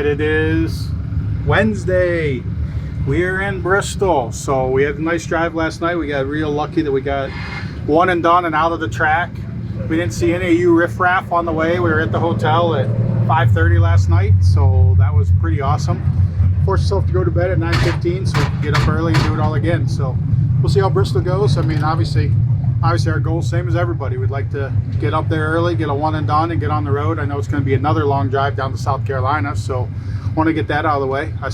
right, it is Wednesday. We're in Bristol, so we had a nice drive last night. We got real lucky that we got one and done and out of the track. We didn't see any of you riffraff on the way. We were at the hotel at 5:30 last night, so that was pretty awesome. Forced yourself to go to bed at 9:15 so we can get up early and do it all again. So we'll see how Bristol goes. I mean, obviously our goal is same as everybody. We'd like to get up there early, get a one and done, and get on the road. I know it's going to be another long drive down to South Carolina, so want to get that out of the way. I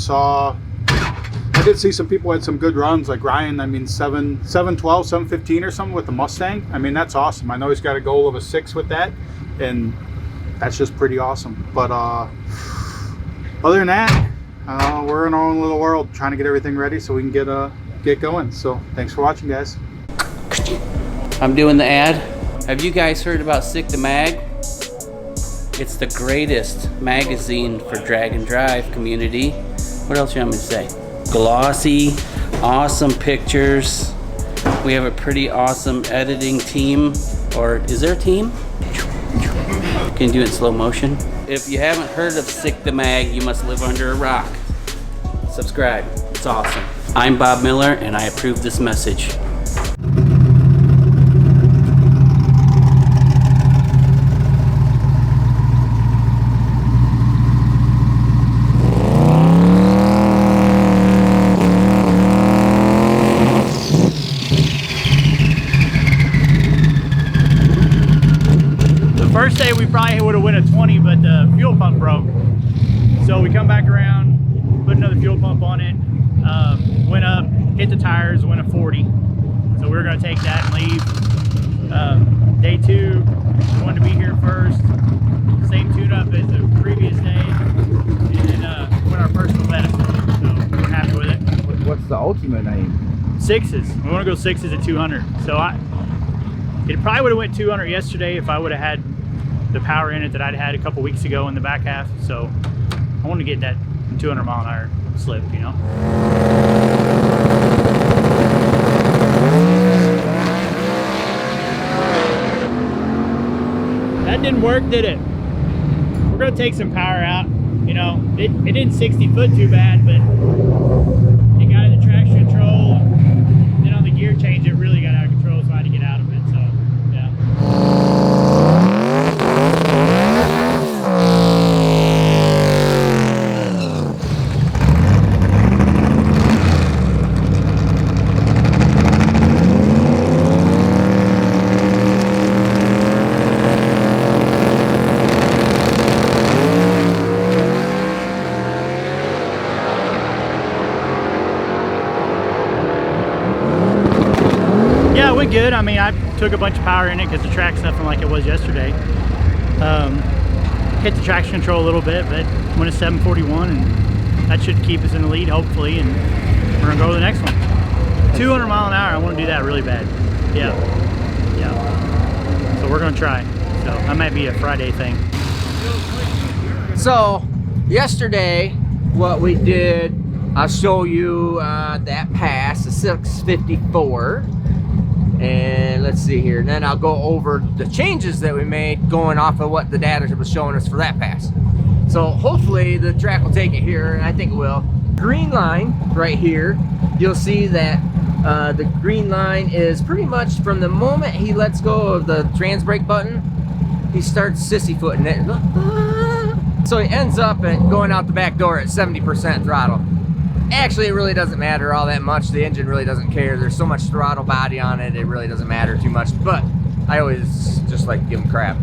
did see some people had some good runs, like Ryan. I mean, 7:12, 7:15 or something with the Mustang. I mean, that's awesome. I know he's got a goal of a 6 with that, and that's just pretty awesome. But other than that, we're in our own little world trying to get everything ready so we can get going. So thanks for watching, guys. I'm doing the ad. Have you guys heard about Sick the Mag? It's the greatest magazine for drag and drive community. What else you want me to say? Glossy, awesome pictures. We have a pretty awesome editing team. Or is there a team? Can you do it in slow motion? If you haven't heard of Sick the Mag, you must live under a rock. Subscribe, it's awesome. I'm Bob Miller and I approve this message. First day we probably would have went a 20, but the fuel pump broke. So we come back around, put another fuel pump on it, went up, hit the tires, went a 40. So we were gonna take that and leave. Day 2, we wanted to be here first. Same tune-up as the previous day, and then went our personal best. So we're happy with it. What's the ultimate name? 6s. We wanna go 6s at 200. So it probably would have went 200 yesterday if I would have had the power in it that I'd had a couple weeks ago in the back half. So I want to get that 200 mile an hour slip, you know. That didn't work, did it? We're gonna take some power out. You know, it didn't 60 foot too bad, but it got in the traction control. Then on the gear change, it really got out of control, so I had to get out of it. So yeah. Yeah, it went good. I mean, I took a bunch of power in it because the track's nothing like it was yesterday. Hit the traction control a little bit, but went a 741, and that should keep us in the lead, hopefully, and we're gonna go to the next one. 200 mile an hour, I want to do that really bad. Yeah. So we're gonna try. So that might be a Friday thing. So yesterday, what we did, I'll show you that pass, the 654. And let's see here, and then I'll go over the changes that we made going off of what the data was showing us for that pass. So hopefully the track will take it here, and I think it will. Green line right here, you'll see that the green line is pretty much from the moment he lets go of the trans brake button, he starts sissy footing it. So he ends up at going out the back door at 70% throttle. Actually, it really doesn't matter all that much. The engine really doesn't care. There's so much throttle body on it, it really doesn't matter too much, but I always just like to give him crap.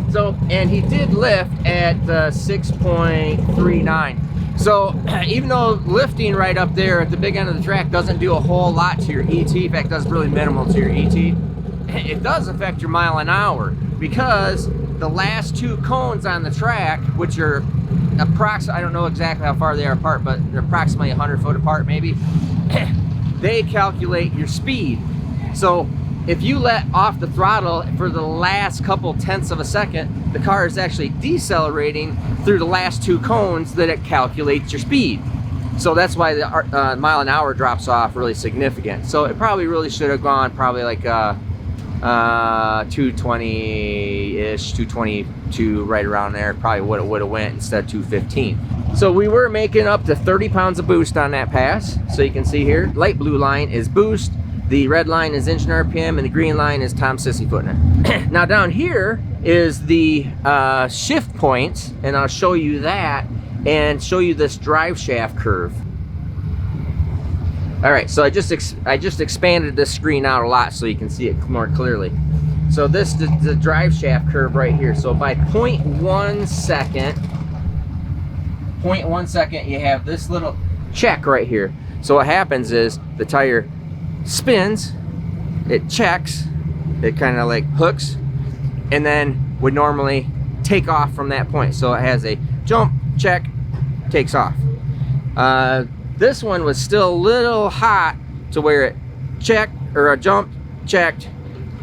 So, and he did lift at 6.39. So even though lifting right up there at the big end of the track doesn't do a whole lot to your ET, in fact, does really minimal to your ET, it does affect your mile an hour, because the last 2 cones on the track, which are approximately, I don't know exactly how far they are apart, but they're approximately 100 foot apart maybe, they calculate your speed. So if you let off the throttle for the last couple tenths of a second, the car is actually decelerating through the last 2 cones that it calculates your speed. So that's why the mile an hour drops off really significant. So it probably really should have gone probably like 220-ish, 222, right around there. Probably what it would have went instead of 215. So we were making up to 30 pounds of boost on that pass. So you can see here, light blue line is boost, the red line is engine RPM, and the green line is Tom Sissy footing it. Now down here is the shift points, and I'll show you that and show you this drive shaft curve. All right, so I just expanded this screen out a lot so you can see it more clearly. So this is the drive shaft curve right here. So by 0.1 second, you have this little check right here. So what happens is the tire spins, it checks, it kind of like hooks, and then would normally take off from that point. So it has a jump, check, takes off. This one was still a little hot to where it checked, or a jump, checked,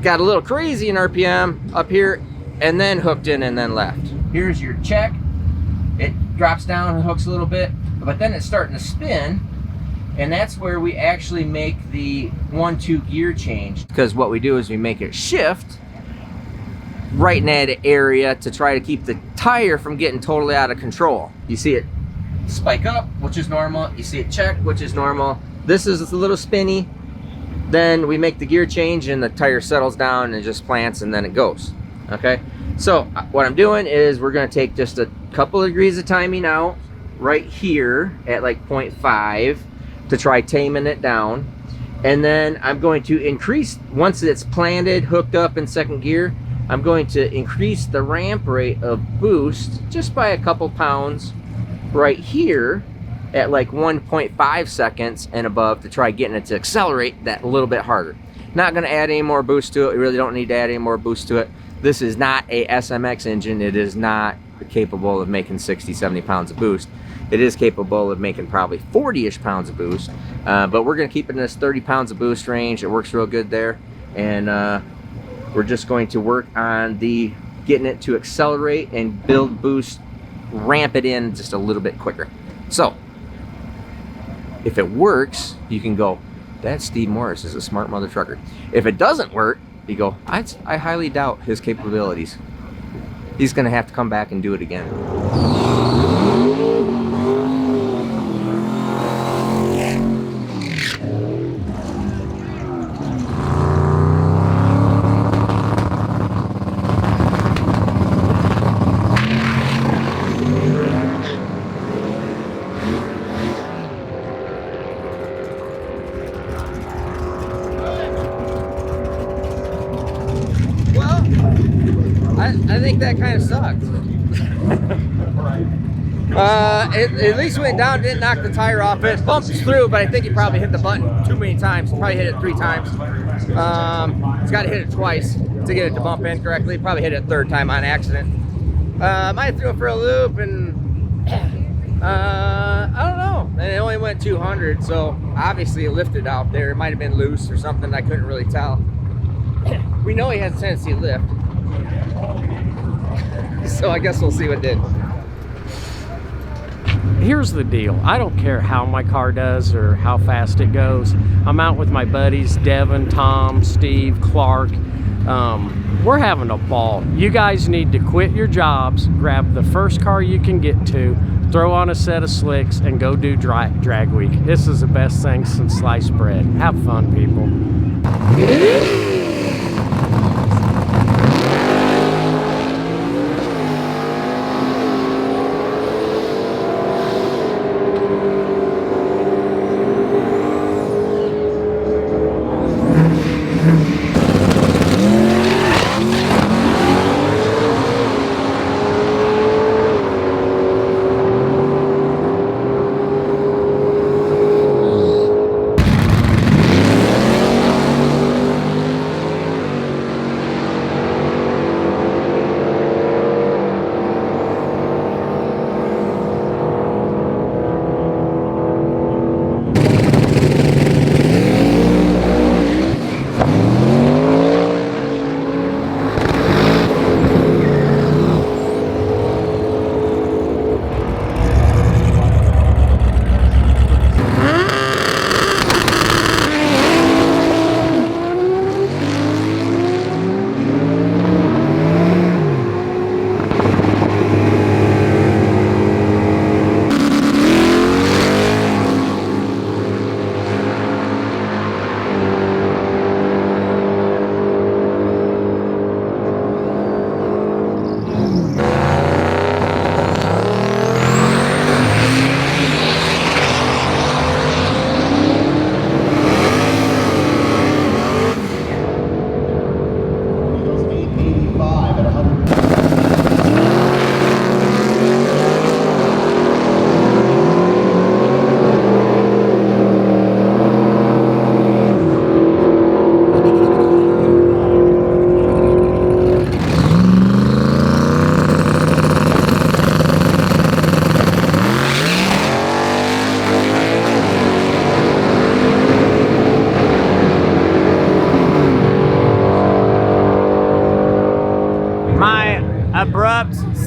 got a little crazy in RPM up here, and then hooked in and then left. Here's your check. It drops down and hooks a little bit, but then it's starting to spin, and that's where we actually make the 1-2 gear change. Because what we do is we make it shift right in that area to try to keep the tire from getting totally out of control. You see it spike up, which is normal. You see it check, which is normal. This is a little spinny. Then we make the gear change and the tire settles down and just plants, and then it goes. Okay, so what I'm doing is we're going to take just a couple of degrees of timing out right here at like 0.5 to try taming it down, and then I'm going to increase, once it's planted, hooked up in second gear, I'm going to increase the ramp rate of boost just by a couple pounds right here at like 1.5 seconds and above to try getting it to accelerate that a little bit harder. Not going to add any more boost to it. We really don't need to add any more boost to it. This is not a SMX engine. It is not capable of making 60-70 pounds of boost. It is capable of making probably 40-ish pounds of boost, but we're going to keep it in this 30 pounds of boost range. It works real good there, and we're just going to work on the getting it to accelerate and build boost, ramp it in just a little bit quicker. So if it works, you can go, that Steve Morris is a smart mother trucker. If it doesn't work, you go, I highly doubt his capabilities. He's going to have to come back and do it again. I think that kind of sucked. At least went down, didn't knock the tire off. It bumps through, but I think he probably hit the button too many times. Probably hit it 3 times. He's got to hit it twice to get it to bump in correctly. Probably hit it 3rd time on accident. Might have threw it for a loop, and I don't know. And it only went 200, so obviously it lifted out there. It might have been loose or something. I couldn't really tell. We know he has a tendency to lift. So I guess we'll see what did. Here's the deal. I don't care how my car does or how fast it goes. I'm out with my buddies, Devin, Tom, Steve, Clark. We're having a ball. You guys need to quit your jobs, grab the first car you can get to, throw on a set of slicks, and go do drag week. This is the best thing since sliced bread. Have fun, people.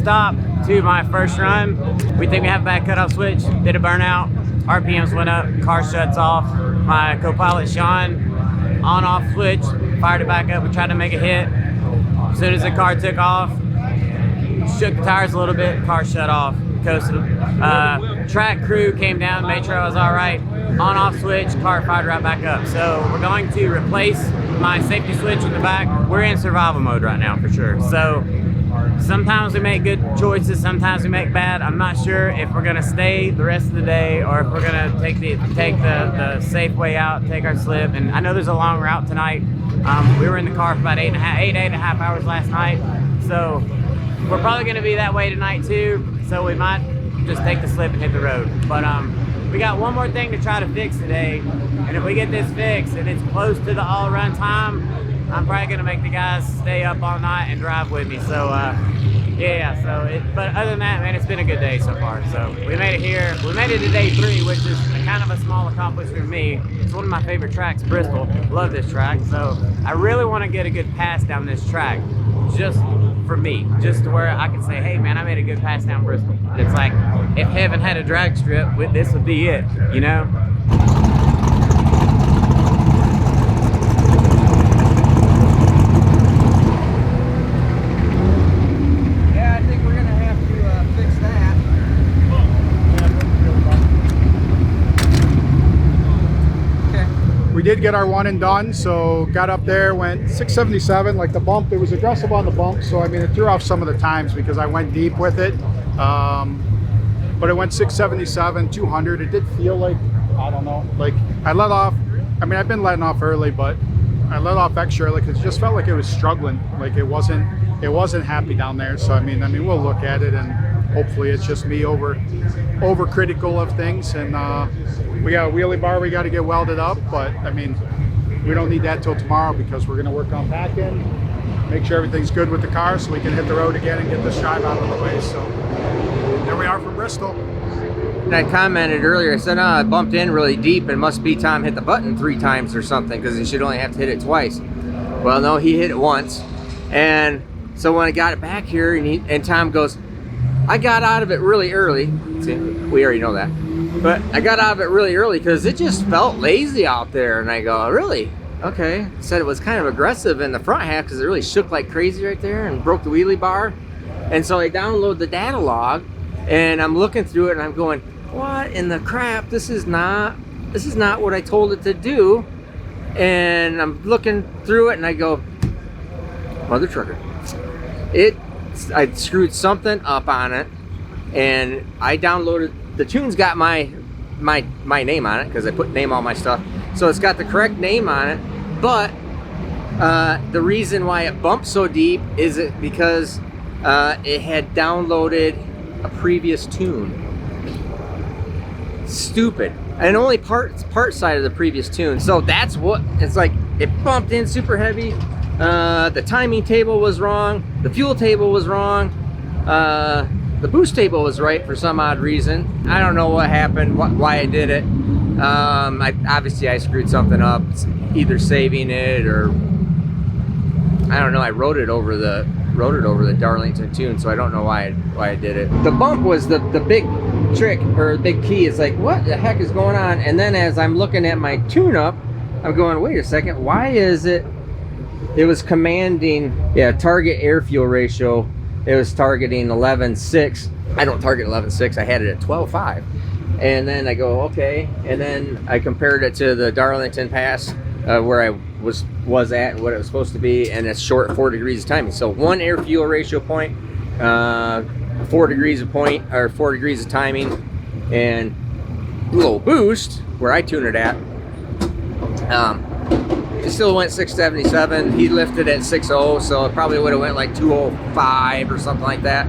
stop to my first run. We think we have a bad cutoff switch, did a burnout, RPMs went up, car shuts off. My co-pilot Sean, on-off switch, fired it back up, we tried to make a hit. As soon as the car took off, shook the tires a little bit, car shut off, coasted. Track crew came down, made sure I was all right. On-off switch, car fired right back up. So we're going to replace my safety switch in the back. We're in survival mode right now for sure. So sometimes we make good choices, sometimes we make bad. I'm not sure if we're gonna stay the rest of the day or if we're gonna take the safe way out, take our slip. And I know there's a long route tonight. We were in the car for about eight and a half hours last night. So we're probably gonna be that way tonight too. So we might just take the slip and hit the road. But we got one more thing to try to fix today. And if we get this fixed and it's close to the all run time, I'm probably gonna make the guys stay up all night and drive with me. So but other than that, man, it's been a good day so far. So we made it here. We made it to day 3, which is kind of a small accomplishment for me. It's one of my favorite tracks, Bristol. Love this track. So I really want to get a good pass down this track, just for me, just to where I can say, hey man, I made a good pass down Bristol. It's like, if heaven had a drag strip, this would be it, you know? We did get our one and done, so got up there, went 677, like the bump, it was aggressive on the bump, so I mean it threw off some of the times because I went deep with it. But it went 677, 200. It did feel like, I don't know, like I let off, I mean I've been letting off early, but I let off extra early because it just felt like it was struggling, like it wasn't happy down there. So I mean we'll look at it and hopefully it's just me over critical of things. And we got a wheelie bar we got to get welded up, but I mean we don't need that till tomorrow because we're going to work on packing, make sure everything's good with the car so we can hit the road again and get this drive out of the way. So there we are from Bristol. And I commented earlier, I said, I bumped in really deep and must be Tom hit the button 3 times or something because he should only have to hit it twice. Well, no, he hit it once. And so when I got it back here and Tom goes, I got out of it really early. See, we already know that. But I got out of it really early because it just felt lazy out there. And I go, really? Okay. Said it was kind of aggressive in the front half because it really shook like crazy right there and broke the wheelie bar. And so I download the data log and I'm looking through it and I'm going, what in the crap? This is not what I told it to do. And I'm looking through it and I go, mother trucker. I screwed something up on it and I downloaded, the tune's got my name on it because I put name on my stuff. So it's got the correct name on it, but the reason why it bumped so deep is it because it had downloaded a previous tune. Stupid. And only part side of the previous tune. So that's what, it's like, it bumped in super heavy. The timing table was wrong. The fuel table was wrong. The boost table was right for some odd reason. I don't know what happened, why I did it. Obviously I screwed something up, either saving it or I don't know. I wrote it over the Darlington tune, so I don't know why I did it. The bump was the big trick or big key. It's like, what the heck is going on? And then as I'm looking at my tune-up, I'm going, wait a second, why is it? It was commanding, target air fuel ratio. It was targeting 11.6. I don't target 11.6. I had it at 12.5. And then I go, okay. And then I compared it to the Darlington Pass where I was at and what it was supposed to be, and it's short 4 degrees of timing. So 1 air fuel ratio point, 4 degrees of timing, and a little boost where I tune it at. It still went 677. He lifted at 6.0, so it probably would have went like 205 or something like that.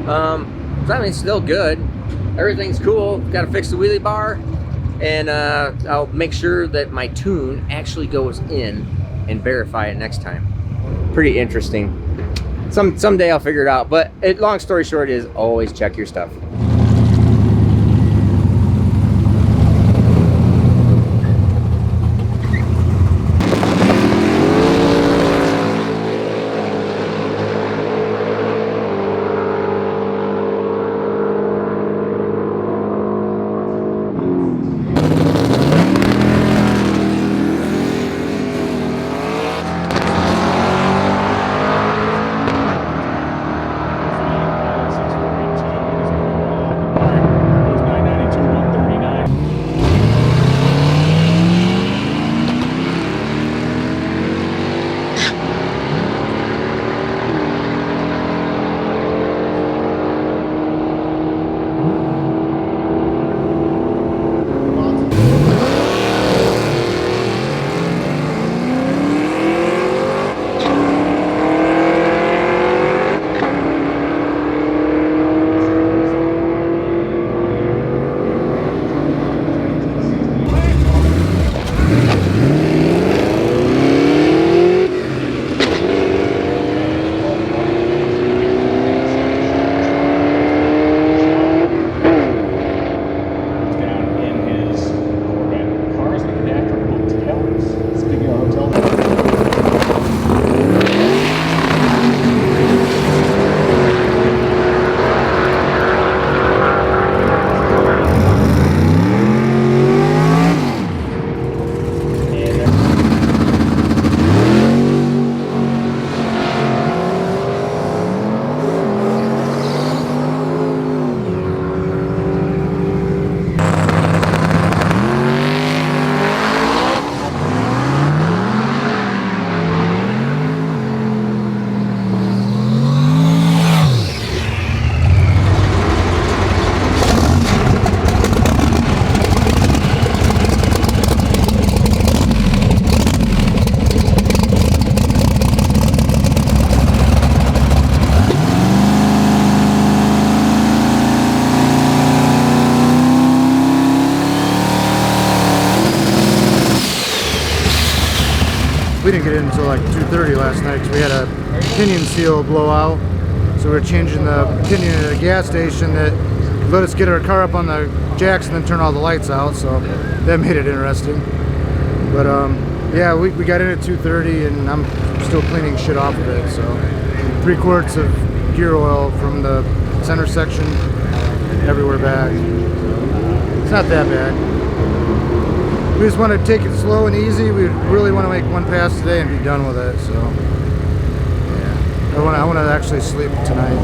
So I mean, still good. Everything's cool. Got to fix the wheelie bar, and I'll make sure that my tune actually goes in and verify it next time. Pretty interesting. Someday I'll figure it out. But long story short is always check your stuff. we didn't get in until like 2:30 last night because we had a pinion seal blowout. So we were changing the pinion at a gas station that let us get our car up on the jacks and then turn all the lights out. So that made it interesting. But yeah, we got in at 2:30 and I'm still cleaning shit off of it. So 3 quarts of gear oil from the center section everywhere back. It's not that bad. We just want to take it slow and easy. We really want to make one pass today and be done with it. So yeah, I want to actually sleep tonight.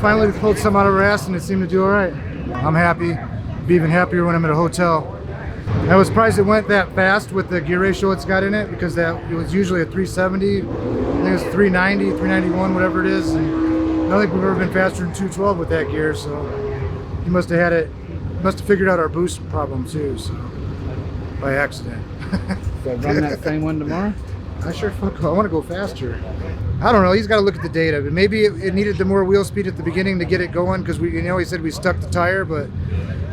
Finally we pulled some out of our ass and it seemed to do all right. I'm happy. Be even happier when I'm at a hotel. I was surprised it went that fast with the gear ratio it's got in it, because it was usually a 370. I think it was 390, 391, whatever it is. And I don't think we've ever been faster than 212 with that gear, so he must have had it, must have figured out our boost problem too, so by accident. So run that same one tomorrow? I sure fuck, I want to go faster. I don't know, he's got to look at the data, but maybe it needed the more wheel speed at the beginning to get it going, because we, he said we stuck the tire, but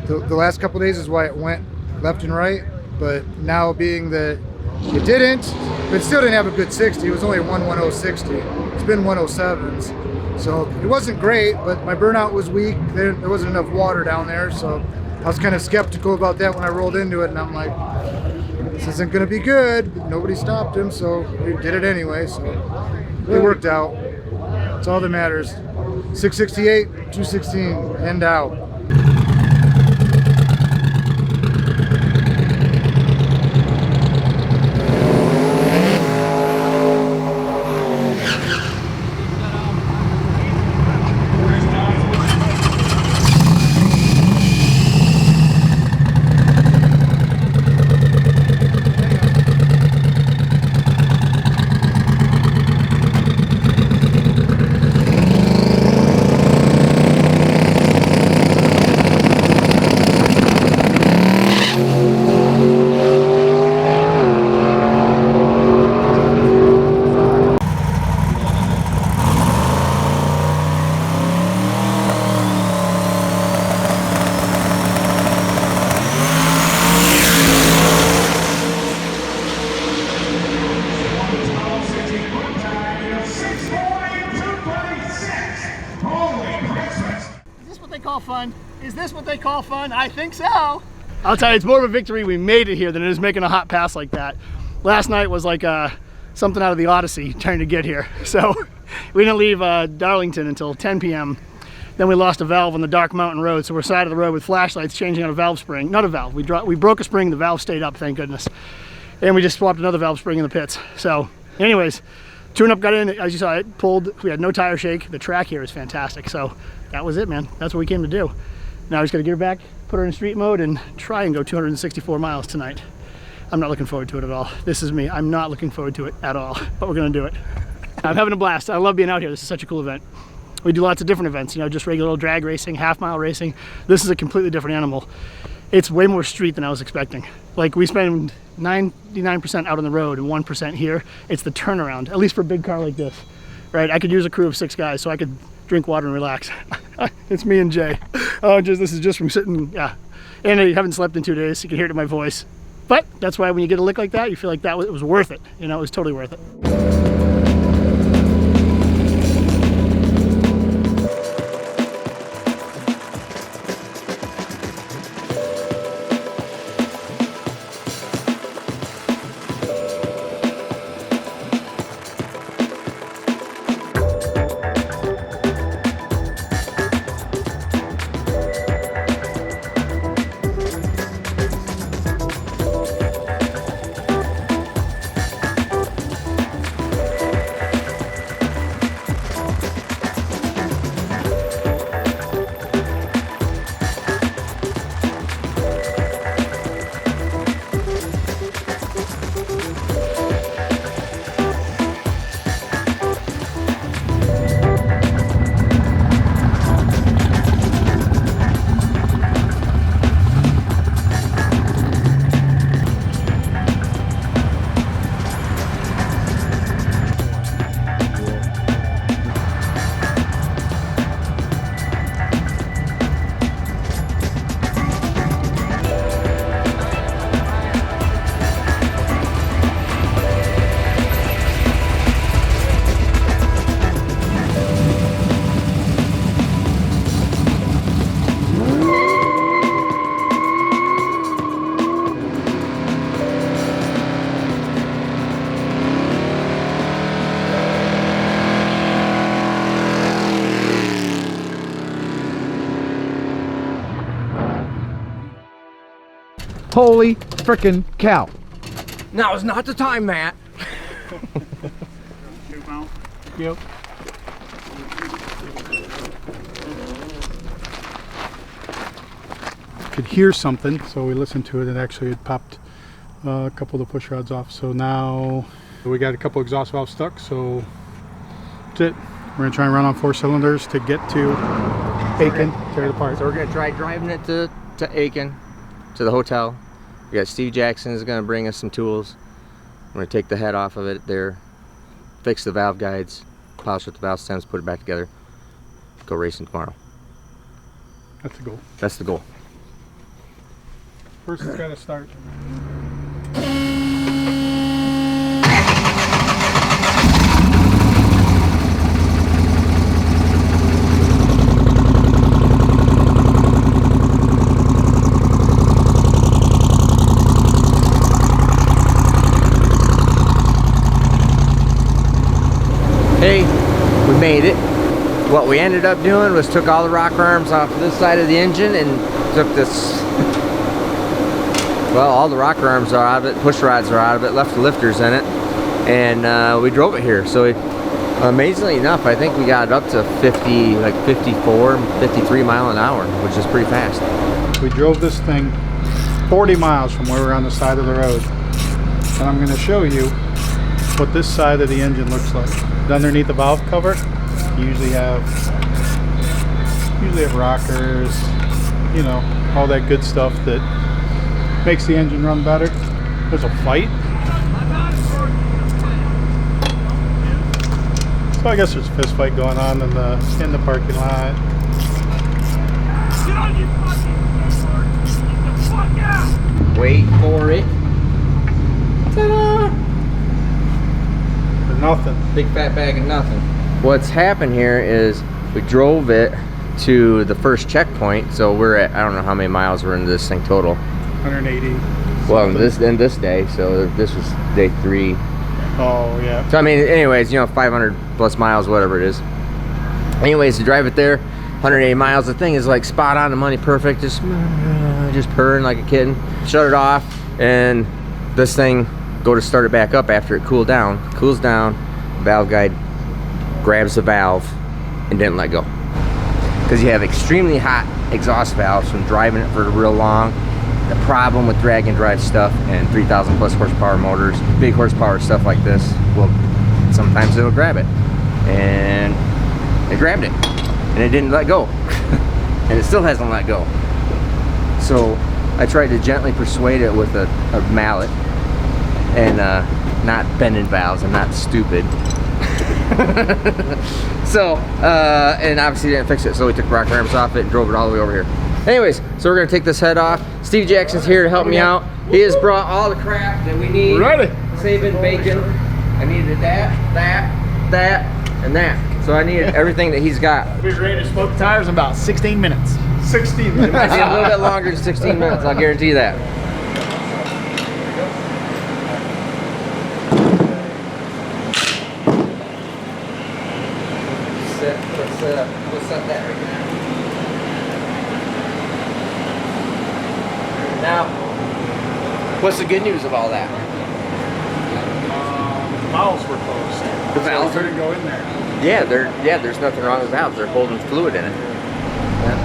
the last couple of days is why it went left and right. But now being that it didn't, but it still didn't have a good 60. It was only 11060. It's been 107s, so it wasn't great, but my burnout was weak. There wasn't enough water down there, so I was kind of skeptical about that when I rolled into it, and I'm like, this isn't going to be good. Nobody stopped him, so we did it anyway, so it worked out. That's all that matters. 668, 216, end out. Fun. Is this what they call fun? I think so. I'll tell you, it's more of a victory we made it here than it is making a hot pass like that. Last night was like something out of the Odyssey trying to get here. So we didn't leave Darlington until 10 p.m. Then we lost a valve on the dark mountain road, so we're side of the road with flashlights changing out a valve spring. Not a valve, we broke a spring, the valve stayed up, thank goodness. And we just swapped another valve spring in the pits. So anyways, tune-up got in, as you saw, it pulled, we had no tire shake. The track here is fantastic, so that was it, man. That's what we came to do. Now we just gotta get her back, put her in street mode, and try and go 264 miles tonight. I'm not looking forward to it at all. This is me, I'm not looking forward to it at all, but we're gonna do it. I'm having a blast. I love being out here. This is such a cool event. We do lots of different events, just regular old drag racing, half-mile racing. This is a completely different animal. It's way more street than I was expecting. Like, we spend 99% out on the road and 1% here. It's the turnaround, at least for a big car like this, right? I could use a crew of 6 guys, so I could drink water and relax. It's me and Jay. This is just from sitting, yeah. And I haven't slept in 2 days, so you can hear it in my voice. But that's why when you get a lick like that, you feel like it was worth it. It was totally worth it. Holy frickin' cow. Now is not the time, Matt. Yep. Could hear something, so we listened to it, and actually it popped a couple of the push rods off. So now we got a couple exhaust valves stuck, so that's it. We're gonna try and run on 4 cylinders to get to Aiken, tear it apart. So we're gonna try driving it to Aiken, to the hotel. We got Stevie Jackson is gonna bring us some tools. We're gonna take the head off of it there, fix the valve guides, polish up the valve stems, put it back together, go racing tomorrow. That's the goal. That's the goal. First, it's gotta start. Hey, we made it. What we ended up doing was took all the rock arms off this side of the engine and took this, well, all the rock arms are out of it, push rods are out of it, left the lifters in it, and we drove it here. So amazingly enough, I think we got it up to 50, like 54, 53 mile an hour, which is pretty fast. We drove this thing 40 miles from where we're on the side of the road. And I'm gonna show you what this side of the engine looks like. Underneath the valve cover, you usually have rockers, you know, all that good stuff that makes the engine run better. There's a fight. So I guess there's a fist fight going on in the parking lot. Wait for it. Ta-da! Nothing. Big fat bag of nothing. What's happened here is we drove it to the first checkpoint, so we're at, I don't know how many miles we're into this thing total. 180. Well, in this day, so this was day 3. Oh yeah. So I mean, anyways, you know, 500 plus miles, whatever it is. Anyways, to drive it there, 180 miles. The thing is like spot on, the money perfect, just purring like a kitten. Shut it off, and this thing go to start it back up after it cools down, valve guide grabs the valve and didn't let go, because you have extremely hot exhaust valves from driving it for real long. The problem with drag and drive stuff and 3,000 plus horsepower motors, big horsepower stuff like this, well, sometimes it'll grab it, and it grabbed it and it didn't let go. And it still hasn't let go. So I tried to gently persuade it with a mallet, and not bending valves. I'm not stupid. So, and obviously didn't fix it, so we took rock arms off it and drove it all the way over here. Anyways, so we're gonna take this head off. Stevie Jackson's here to help me out. He has brought all the crap that we need. Ready? Saving bacon. I needed that, and that. So I needed everything that he's got. We'll be ready to smoke tires in about 16 minutes. 16 minutes. I need a little bit longer than 16 minutes, I'll guarantee that. We'll set that right now. Now, what's the good news of all that? Valves were closed. The valves couldn't go in there. Yeah, there's nothing wrong with valves. They're holding fluid in it. Yeah.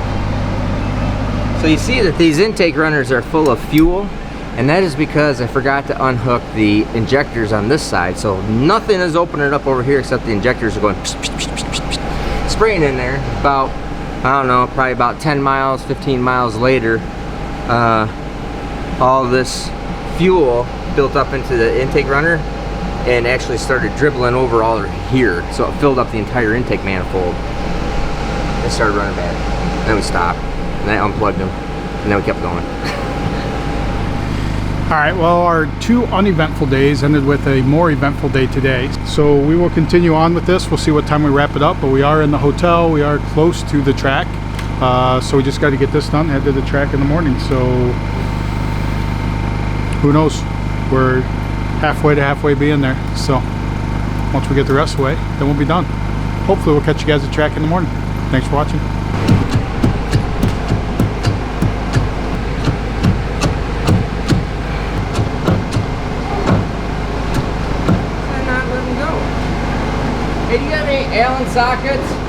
So you see that these intake runners are full of fuel, and that is because I forgot to unhook the injectors on this side. So nothing is opening up over here except the injectors are going psh, psh, psh, psh, psh, psh, spraying in there. About, I don't know, probably about 10 miles, 15 miles later, all this fuel built up into the intake runner and actually started dribbling over all here. So it filled up the entire intake manifold. It started running bad. And then we stopped, and I unplugged them, and then we kept going. All right, well, our 2 uneventful days ended with a more eventful day today. So we will continue on with this. We'll see what time we wrap it up, but we are in the hotel. We are close to the track. So we just got to get this done, head to the track in the morning. So who knows? We're halfway to halfway being there. So once we get the rest away, then we'll be done. Hopefully we'll catch you guys at the track in the morning. Thanks for watching. Allen sockets.